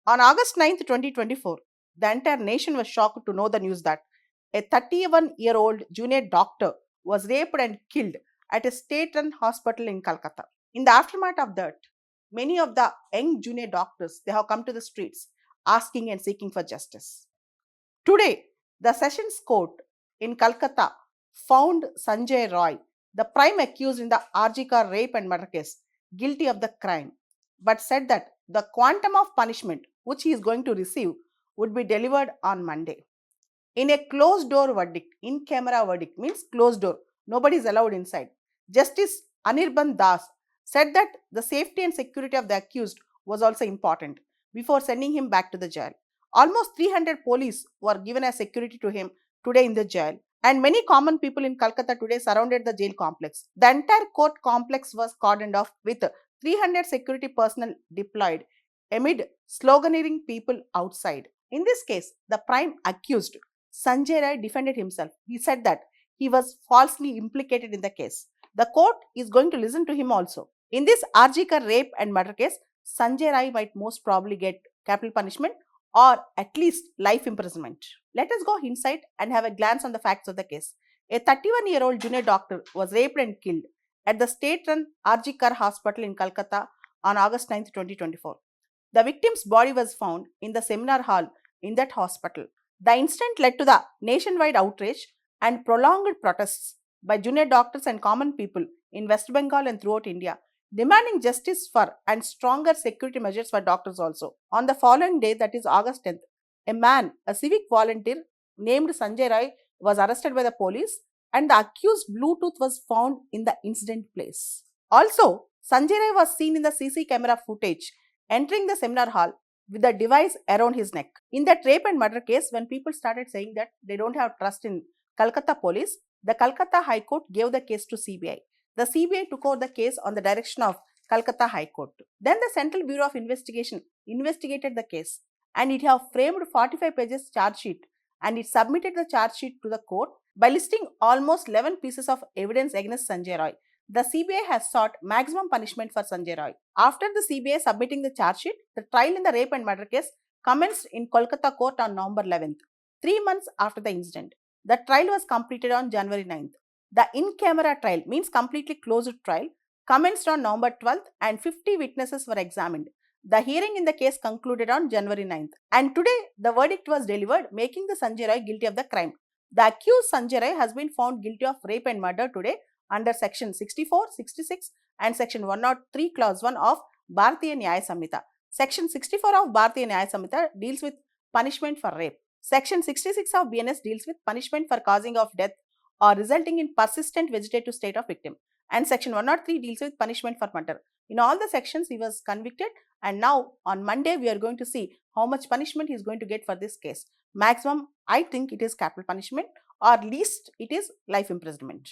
On August 9th, 2024, the entire nation was shocked to know the news that a 31-year-old junior doctor was raped and killed at a state-run hospital in Calcutta. In the aftermath of that, many of the young junior doctors they have come to the streets asking and seeking for justice. Today, the Sessions Court in Calcutta found Sanjay Roy, the prime accused in the Arjika rape and murder case, guilty of the crime, but said that the quantum of punishment which he is going to receive would be delivered on Monday. In a closed door verdict, in camera verdict means closed door, nobody is allowed inside. Justice Anirban Das said that the safety and security of the accused was also important before sending him back to the jail. Almost 300 police were given as security to him today in the jail, and many common people in Calcutta today surrounded the jail complex. The entire court complex was cordoned off with 300 security personnel deployed amid sloganeering people outside. In this case, the prime accused Sanjay Rai defended himself. He said that he was falsely implicated in the case. The court is going to listen to him also. In this Arjika rape and murder case, Sanjay Rai might most probably get capital punishment or at least life imprisonment. Let us go inside and have a glance on the facts of the case. A 31-year-old junior doctor was raped and killed at the state-run Arjikar Hospital in Calcutta on August 9th, 2024. The victim's body was found in the seminar hall in that hospital. The incident led to the nationwide outrage and prolonged protests by junior doctors and common people in West Bengal and throughout India, demanding justice for and stronger security measures for doctors also. On the following day, that is August 10th, a man, a civic volunteer named Sanjay Rai, was arrested by the police and the accused Bluetooth was found in the incident place. Also, Sanjay Rai was seen in the CC camera footage entering the seminar hall with the device around his neck. In that rape and murder case, when people started saying that they don't have trust in Calcutta police, the Calcutta High Court gave the case to CBI. The CBI took over the case on the direction of Calcutta High Court. Then the Central Bureau of Investigation investigated the case and it have framed 45 pages charge sheet and it submitted the charge sheet to the court by listing almost 11 pieces of evidence against Sanjay Roy. The CBI has sought maximum punishment for Sanjay Roy. After the CBI submitting the charge sheet, the trial in the rape and murder case commenced in Kolkata court on November 11th, 3 months after the incident. The trial was completed on January 9th. The in-camera trial means completely closed trial commenced on November 12th and 50 witnesses were examined. The hearing in the case concluded on January 9th and today the verdict was delivered making the Sanjay Roy guilty of the crime. The accused Sanjay Roy has been found guilty of rape and murder today under section 64, 66 and section 103 clause 1 of Bharatiya Nyaya Samhita. Section 64 of Bharatiya Nyaya Samhita deals with punishment for rape. Section 66 of BNS deals with punishment for causing of death or resulting in persistent vegetative state of victim. And section 103 deals with punishment for murder. In all the sections he was convicted and now on Monday we are going to see how much punishment he is going to get for this case. Maximum I think it is capital punishment or least it is life imprisonment.